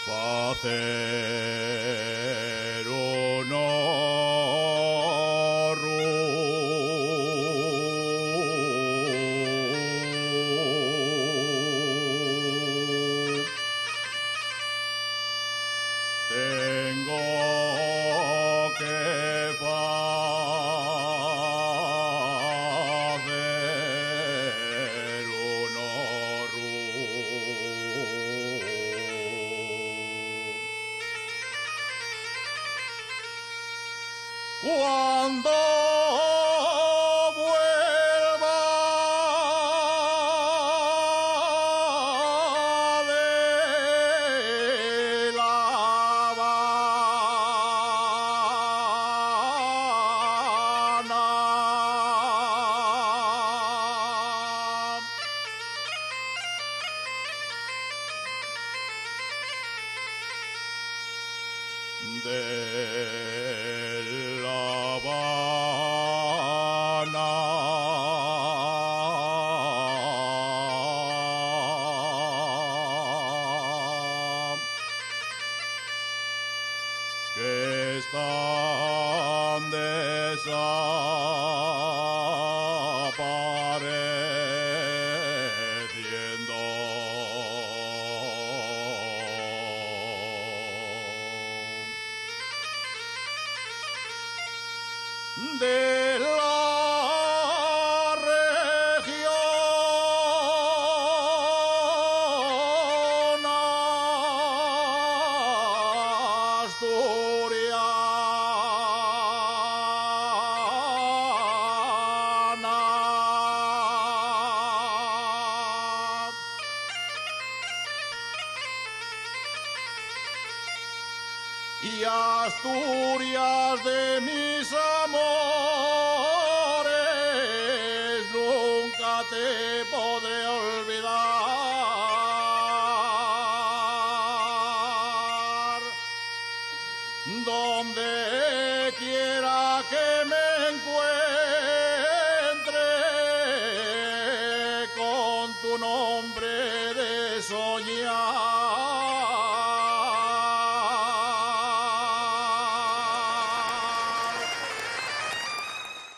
facer honor tengo que facer honor cuando vuelva de La Habana. De La Habana que están desapareciendo. De la región asturiana. Y Asturias de mis amores nunca te podré olvidar. Donde quiera que me encuentre con tu nombre de soñar.